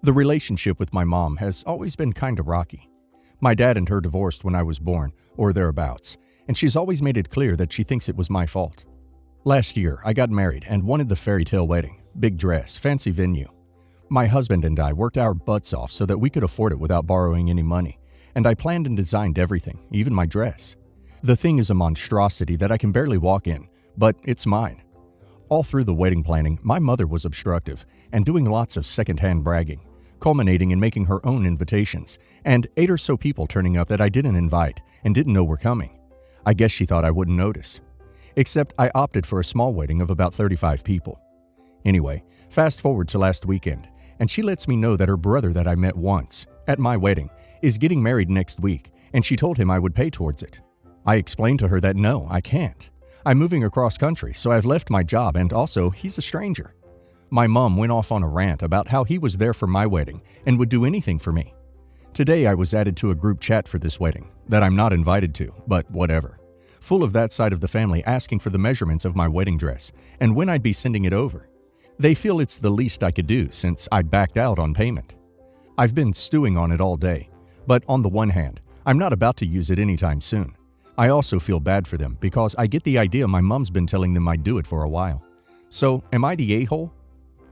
The relationship with my mom has always been kinda rocky. My dad and her divorced when I was born, or thereabouts, and she's always made it clear that she thinks it was my fault. Last year, I got married and wanted the fairy tale wedding, big dress, fancy venue. My husband and I worked our butts off so that we could afford it without borrowing any money, and I planned and designed everything, even my dress. The thing is a monstrosity that I can barely walk in, but it's mine. All through the wedding planning, my mother was obstructive and doing lots of secondhand bragging, culminating in making her own invitations, and 8 or so people turning up that I didn't invite and didn't know were coming. I guess she thought I wouldn't notice. Except I opted for a small wedding of about 35 people. Anyway, fast forward to last weekend, and she lets me know that her brother that I met once, at my wedding, is getting married next week, and she told him I would pay towards it. I explained to her that no, I can't. I'm moving across country, so I've left my job, and also, he's a stranger. My mom went off on a rant about how he was there for my wedding and would do anything for me. Today I was added to a group chat for this wedding, that I'm not invited to, but whatever. Full of that side of the family asking for the measurements of my wedding dress and when I'd be sending it over. They feel it's the least I could do since I backed out on payment. I've been stewing on it all day, but on the one hand, I'm not about to use it anytime soon. I also feel bad for them because I get the idea my mom's been telling them I'd do it for a while. So, am I the a-hole?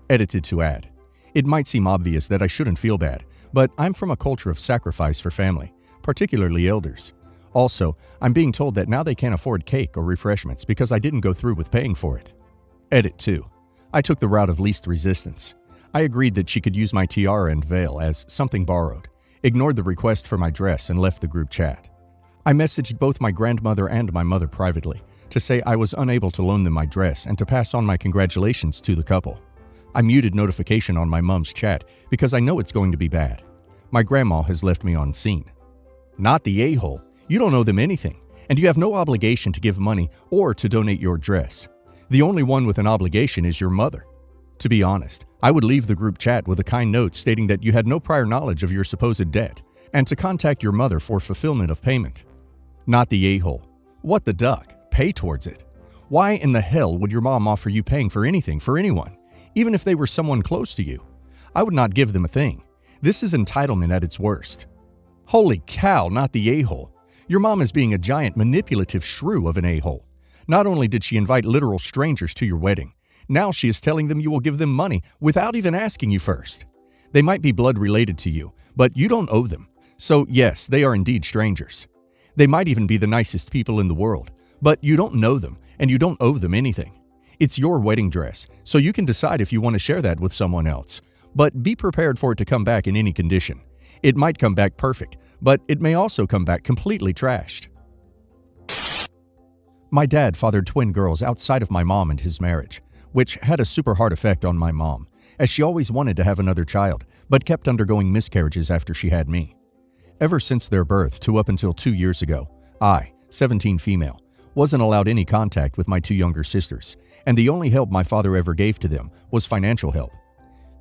Edited to add. It might seem obvious that I shouldn't feel bad, but I'm from a culture of sacrifice for family, particularly elders. Also, I'm being told that now they can't afford cake or refreshments because I didn't go through with paying for it. Edit 2. I took the route of least resistance. I agreed that she could use my tiara and veil as something borrowed, ignored the request for my dress, and left the group chat. I messaged both my grandmother and my mother privately to say I was unable to loan them my dress and to pass on my congratulations to the couple. I muted notification on my mom's chat because I know it's going to be bad. My grandma has left me on scene. Not the a-hole. You don't owe them anything, and you have no obligation to give money or to donate your dress. The only one with an obligation is your mother. To be honest, I would leave the group chat with a kind note stating that you had no prior knowledge of your supposed debt, and to contact your mother for fulfillment of payment. Not the a-hole. What the duck? Pay towards it. Why in the hell would your mom offer you paying for anything for anyone, even if they were someone close to you? I would not give them a thing. This is entitlement at its worst. Holy cow, not the a-hole. Your mom is being a giant manipulative shrew of an a-hole. Not only did she invite literal strangers to your wedding, now she is telling them you will give them money without even asking you first. They might be blood related to you, but you don't owe them. So yes, they are indeed strangers. They might even be the nicest people in the world, but you don't know them and you don't owe them anything. It's your wedding dress, so you can decide if you want to share that with someone else. But be prepared for it to come back in any condition. It might come back perfect, but it may also come back completely trashed. My dad fathered twin girls outside of my mom and his marriage, which had a super hard effect on my mom, as she always wanted to have another child, but kept undergoing miscarriages after she had me. Ever since their birth to up until 2 years ago, I, 17 female, wasn't allowed any contact with my 2 younger sisters, and the only help my father ever gave to them was financial help.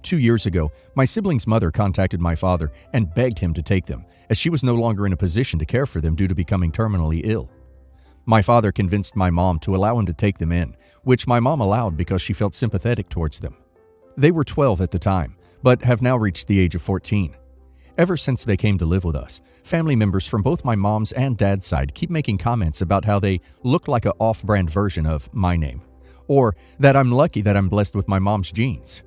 2 years ago, my siblings' mother contacted my father and begged him to take them, as she was no longer in a position to care for them due to becoming terminally ill. My father convinced my mom to allow him to take them in, which my mom allowed because she felt sympathetic towards them. They were 12 at the time, but have now reached the age of 14. Ever since they came to live with us, family members from both my mom's and dad's side keep making comments about how they look like an off-brand version of my name, or that I'm lucky that I'm blessed with my mom's genes.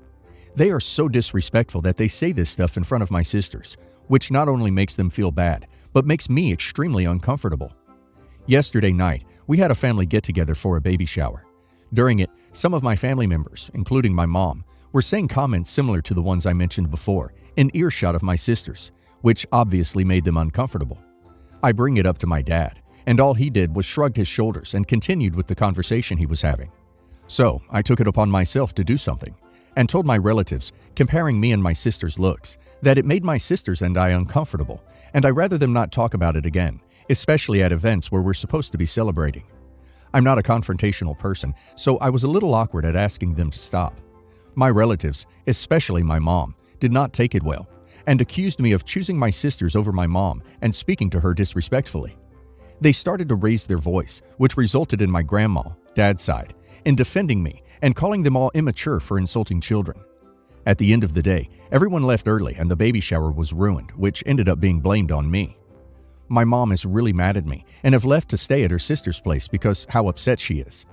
They are so disrespectful that they say this stuff in front of my sisters, which not only makes them feel bad, but makes me extremely uncomfortable. Yesterday night, we had a family get-together for a baby shower. During it, some of my family members, including my mom, were saying comments similar to the ones I mentioned before, in earshot of my sisters, which obviously made them uncomfortable. I bring it up to my dad, and all he did was shrugged his shoulders and continued with the conversation he was having. So, I took it upon myself to do something, and told my relatives, comparing me and my sister's looks, that it made my sisters and I uncomfortable, and I'd rather them not talk about it again, especially at events where we're supposed to be celebrating. I'm not a confrontational person, so I was a little awkward at asking them to stop. My relatives, especially my mom, did not take it well, and accused me of choosing my sisters over my mom and speaking to her disrespectfully. They started to raise their voice, which resulted in my grandma, dad's side, in defending me and calling them all immature for insulting children. At the end of the day, everyone left early and the baby shower was ruined, which ended up being blamed on me. My mom is really mad at me and have left to stay at her sister's place because how upset she is.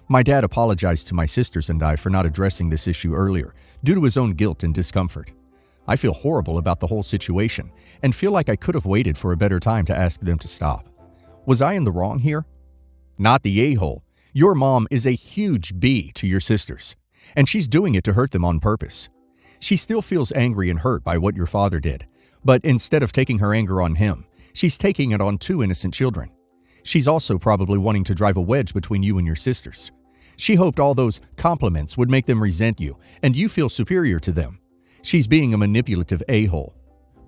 My dad apologized to my sisters and I for not addressing this issue earlier due to his own guilt and discomfort. I feel horrible about the whole situation and feel like I could have waited for a better time to ask them to stop. Was I in the wrong here? Not the a-hole. Your mom is a huge B to your sisters, and she's doing it to hurt them on purpose. She still feels angry and hurt by what your father did, but instead of taking her anger on him, she's taking it on two innocent children. She's also probably wanting to drive a wedge between you and your sisters. She hoped all those compliments would make them resent you and you feel superior to them. She's being a manipulative a-hole.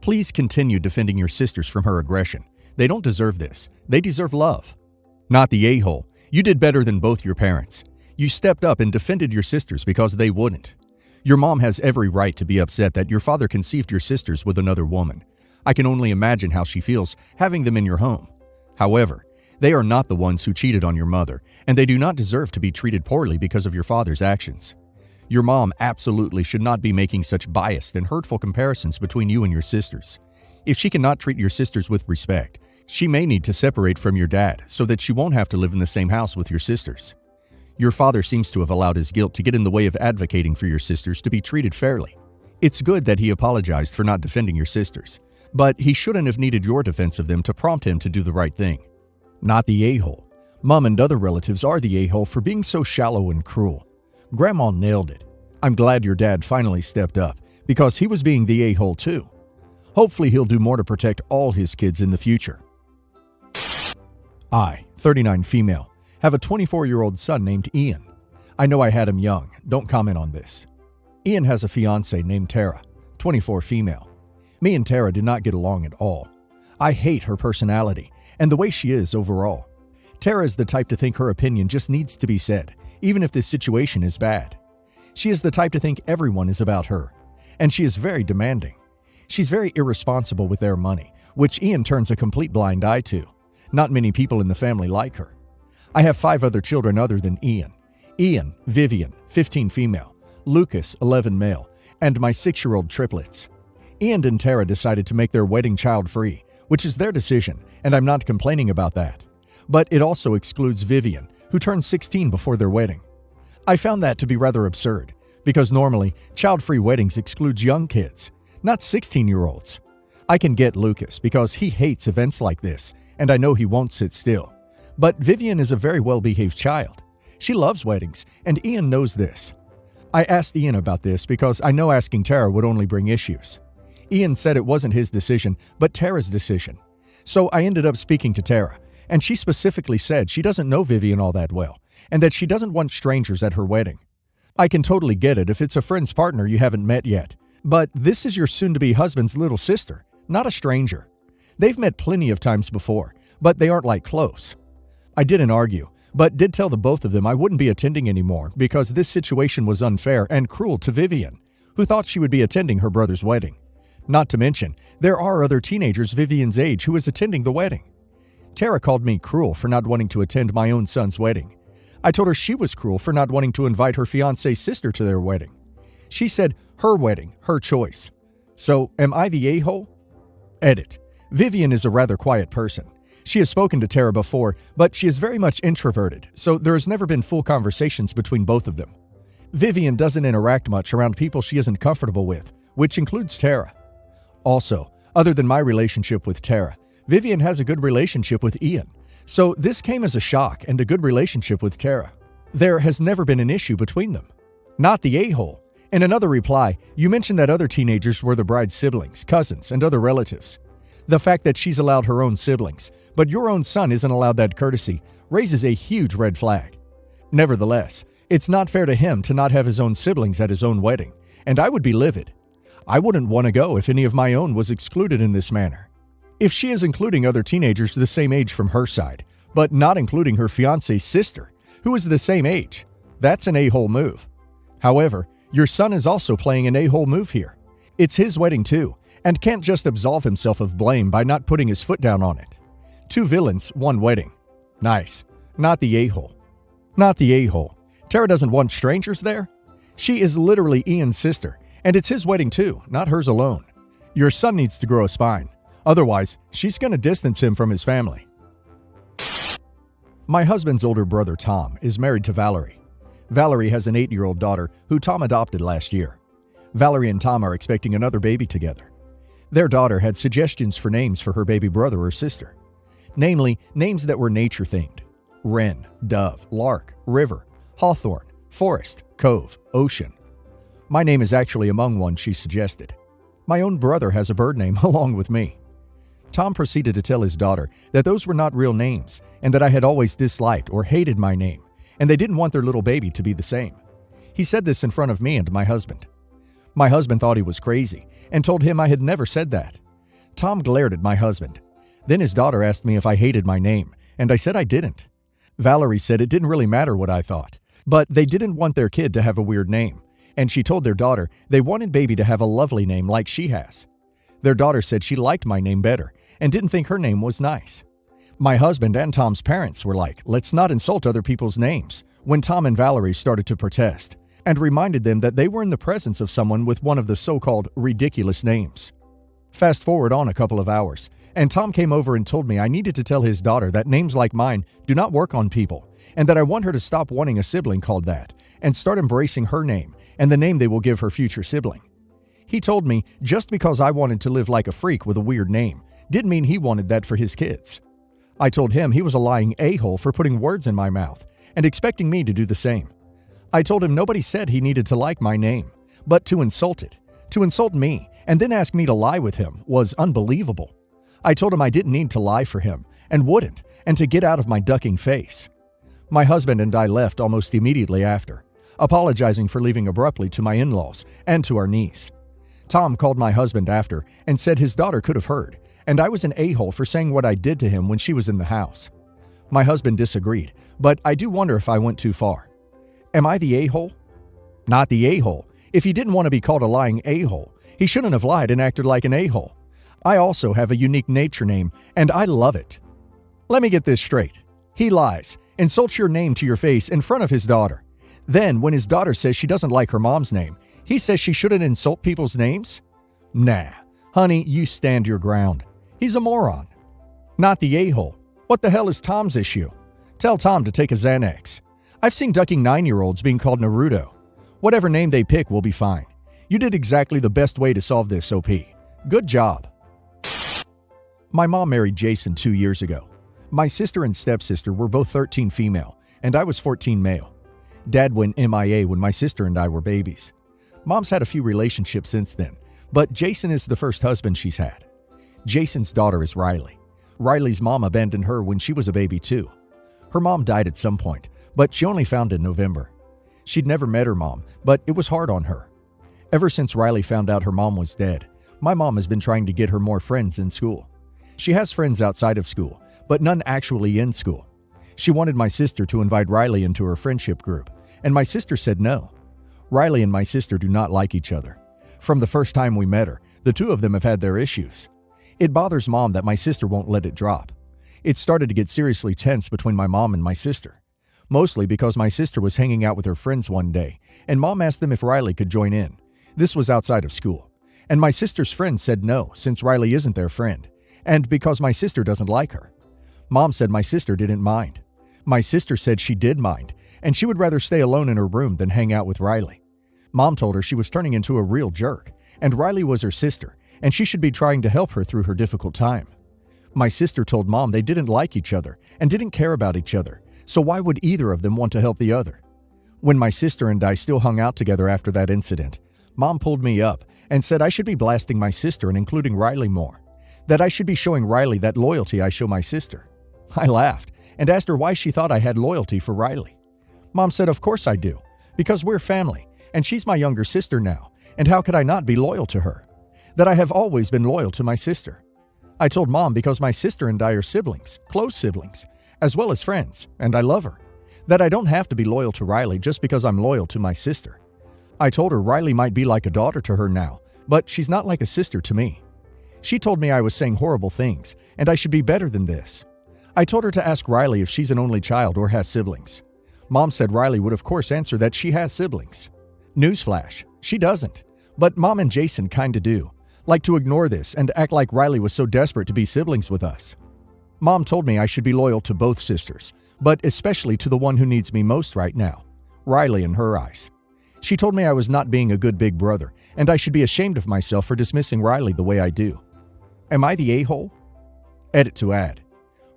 Please continue defending your sisters from her aggression. They don't deserve this. They deserve love. Not the a-hole. You did better than both your parents. You stepped up and defended your sisters because they wouldn't. Your mom has every right to be upset that your father conceived your sisters with another woman. I can only imagine how she feels having them in your home. However, they are not the ones who cheated on your mother, and they do not deserve to be treated poorly because of your father's actions. Your mom absolutely should not be making such biased and hurtful comparisons between you and your sisters. If she cannot treat your sisters with respect, she may need to separate from your dad so that she won't have to live in the same house with your sisters. Your father seems to have allowed his guilt to get in the way of advocating for your sisters to be treated fairly. It's good that he apologized for not defending your sisters, but he shouldn't have needed your defense of them to prompt him to do the right thing. Not the a-hole. Mom and other relatives are the a-hole for being so shallow and cruel. Grandma nailed it. I'm glad your dad finally stepped up because he was being the a-hole too. Hopefully he'll do more to protect all his kids in the future. I, 39 female, have a 24-year-old son named Ian. I know I had him young. Don't comment on this. Ian has a fiancée named Tara, 24 female. Me and Tara did not get along at all. I hate her personality and the way she is overall. Tara is the type to think her opinion just needs to be said, even if this situation is bad. She is the type to think everyone is about her, and she is very demanding. She's very irresponsible with their money, which Ian turns a complete blind eye to. Not many people in the family like her. I have 5 other children other than Ian. Ian, Vivian, 15 female, Lucas, 11 male, and my 6-year-old triplets. Ian and Tara decided to make their wedding child-free, which is their decision, and I'm not complaining about that. But it also excludes Vivian, who turned 16 before their wedding. I found that to be rather absurd, because normally, child-free weddings exclude young kids, not 16-year-olds. I can get Lucas because he hates events like this, and I know he won't sit still. But Vivian is a very well-behaved child. She loves weddings, and Ian knows this. I asked Ian about this because I know asking Tara would only bring issues. Ian said it wasn't his decision, but Tara's decision. So I ended up speaking to Tara, and she specifically said she doesn't know Vivian all that well, and that she doesn't want strangers at her wedding. I can totally get it if it's a friend's partner you haven't met yet, but this is your soon-to-be husband's little sister, not a stranger. They've met plenty of times before, but they aren't like close. I didn't argue, but did tell the both of them I wouldn't be attending anymore because this situation was unfair and cruel to Vivian, who thought she would be attending her brother's wedding. Not to mention, there are other teenagers Vivian's age who is attending the wedding. Tara called me cruel for not wanting to attend my own son's wedding. I told her she was cruel for not wanting to invite her fiancé's sister to their wedding. She said her wedding, her choice. So, am I the a-hole? Edit. Vivian is a rather quiet person. She has spoken to Tara before, but she is very much introverted, so there has never been full conversations between both of them. Vivian doesn't interact much around people she isn't comfortable with, which includes Tara. Also, other than my relationship with Tara, Vivian has a good relationship with Ian, so this came as a shock and a good relationship with Tara. There has never been an issue between them. Not the a-hole. In another reply, you mentioned that other teenagers were the bride's siblings, cousins, and other relatives. The fact that she's allowed her own siblings, but your own son isn't allowed that courtesy, raises a huge red flag. Nevertheless, it's not fair to him to not have his own siblings at his own wedding, and I would be livid. I wouldn't want to go if any of my own was excluded in this manner. If she is including other teenagers the same age from her side, but not including her fiancé's sister, who is the same age, that's an a-hole move. However, your son is also playing an a-hole move here. It's his wedding too, and can't just absolve himself of blame by not putting his foot down on it. 2 villains, 1 wedding. Nice. Not the a-hole. Not the a-hole. Tara doesn't want strangers there? She is literally Ian's sister, And it's his wedding too, not hers alone. Your son needs to grow a spine. Otherwise, she's going to distance him from his family. My husband's older brother, Tom, is married to Valerie. Valerie has an 8-year-old daughter who Tom adopted last year. Valerie and Tom are expecting another baby together. Their daughter had suggestions for names for her baby brother or sister. Namely, names that were nature-themed. Wren, dove, lark, river, hawthorn, forest, cove, ocean. My name is actually among one she suggested. My own brother has a bird name along with me. Tom proceeded to tell his daughter that those were not real names and that I had always disliked or hated my name, and they didn't want their little baby to be the same. He said this in front of me and my husband. My husband thought he was crazy and told him I had never said that. Tom glared at my husband. Then his daughter asked me if I hated my name, and I said I didn't. Valerie said it didn't really matter what I thought, but they didn't want their kid to have a weird name, and she told their daughter they wanted baby to have a lovely name like she has. Their daughter said she liked my name better and didn't think her name was nice. My husband and Tom's parents were like, let's not insult other people's names, when Tom and Valerie started to protest, and reminded them that they were in the presence of someone with one of the so-called ridiculous names. Fast forward on a couple of hours, and Tom came over and told me I needed to tell his daughter that names like mine do not work on people, and that I want her to stop wanting a sibling called that, and start embracing her name and the name they will give her future sibling. He told me just because I wanted to live like a freak with a weird name didn't mean he wanted that for his kids. I told him he was a lying a-hole for putting words in my mouth and expecting me to do the same. I told him nobody said he needed to like my name, but to insult it, to insult me, and then ask me to lie with him was unbelievable. I told him I didn't need to lie for him and wouldn't, and to get out of my ducking face. My husband and I left almost immediately after, apologizing for leaving abruptly to my in-laws and to our niece. Tom called my husband after and said his daughter could have heard, and I was an a-hole for saying what I did to him when she was in the house. My husband disagreed, but I do wonder if I went too far. Am I the a-hole? Not the a-hole. If he didn't want to be called a lying a-hole, he shouldn't have lied and acted like an a-hole. I also have a unique nature name, and I love it. Let me get this straight. He lies, insults your name to your face in front of his daughter. Then, when his daughter says she doesn't like her mom's name, he says she shouldn't insult people's names? Nah. Honey, you stand your ground. He's a moron. Not the a-hole. What the hell is Tom's issue? Tell Tom to take a Xanax. I've seen ducking 9-year-olds being called Naruto. Whatever name they pick will be fine. You did exactly the best way to solve this, OP. Good job. My mom married Jason 2 years ago. My sister and stepsister were both 13 female, and I was 14 male. Dad went MIA when my sister and I were babies. Mom's had a few relationships since then, but Jason is the first husband she's had. Jason's daughter is Riley. Riley's mom abandoned her when she was a baby too. Her mom died at some point, but she only found in November. She'd never met her mom, but it was hard on her. Ever since Riley found out her mom was dead, my mom has been trying to get her more friends in school. She has friends outside of school, but none actually in school. She wanted my sister to invite Riley into her friendship group, and my sister said no. Riley and my sister do not like each other. From the first time we met her, the two of them have had their issues. It bothers Mom that my sister won't let it drop. It started to get seriously tense between my mom and my sister. Mostly because my sister was hanging out with her friends one day, and Mom asked them if Riley could join in. This was outside of school. And my sister's friends said no, since Riley isn't their friend, and because my sister doesn't like her. Mom said my sister didn't mind. My sister said she did mind, and she would rather stay alone in her room than hang out with Riley. Mom told her she was turning into a real jerk, and Riley was her sister, and she should be trying to help her through her difficult time. My sister told Mom they didn't like each other and didn't care about each other, so why would either of them want to help the other? When my sister and I still hung out together after that incident, Mom pulled me up and said I should be blasting my sister and including Riley more, that I should be showing Riley that loyalty I show my sister. I laughed and asked her why she thought I had loyalty for Riley. Mom said of course I do, because we're family, and she's my younger sister now, and how could I not be loyal to her? That I have always been loyal to my sister. I told Mom because my sister and I are siblings, close siblings, as well as friends, and I love her. That I don't have to be loyal to Riley just because I'm loyal to my sister. I told her Riley might be like a daughter to her now, but she's not like a sister to me. She told me I was saying horrible things, and I should be better than this. I told her to ask Riley if she's an only child or has siblings. Mom said Riley would of course answer that she has siblings. Newsflash, she doesn't. But Mom and Jason kinda do. Like to ignore this and act like Riley was so desperate to be siblings with us. Mom told me I should be loyal to both sisters, but especially to the one who needs me most right now, Riley in her eyes. She told me I was not being a good big brother, and I should be ashamed of myself for dismissing Riley the way I do. Am I the a-hole? Edit to add.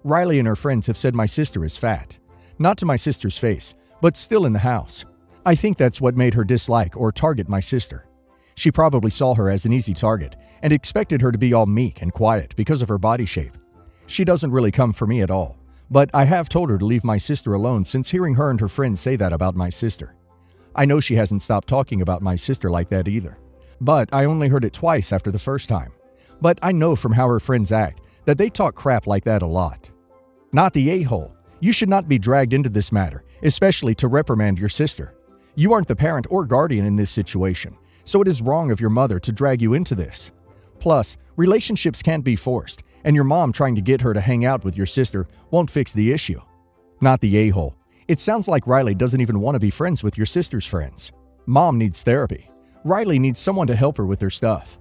Riley and her friends have said my sister is fat. Not to my sister's face, but still in the house. I think that's what made her dislike or target my sister. She probably saw her as an easy target and expected her to be all meek and quiet because of her body shape. She doesn't really come for me at all, but I have told her to leave my sister alone since hearing her and her friends say that about my sister. I know she hasn't stopped talking about my sister like that either, but I only heard it twice after the first time. But I know from how her friends act that they talk crap like that a lot. Not the a-hole. You should not be dragged into this matter, especially to reprimand your sister. You aren't the parent or guardian in this situation, so it is wrong of your mother to drag you into this. Plus, relationships can't be forced, and your mom trying to get her to hang out with your sister won't fix the issue. Not the a-hole. It sounds like Riley doesn't even want to be friends with your sister's friends. Mom needs therapy. Riley needs someone to help her with her stuff.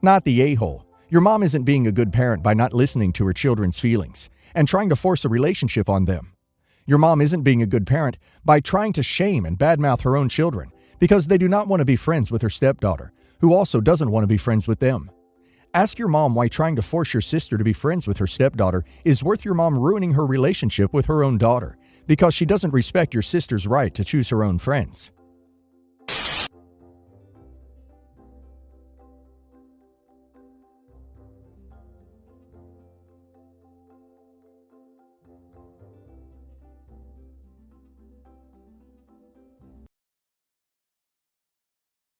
Not the a-hole. Your mom isn't being a good parent by not listening to her children's feelings and trying to force a relationship on them. Your mom isn't being a good parent by trying to shame and badmouth her own children because they do not want to be friends with her stepdaughter, who also doesn't want to be friends with them. Ask your mom why trying to force your sister to be friends with her stepdaughter is worth your mom ruining her relationship with her own daughter because she doesn't respect your sister's right to choose her own friends.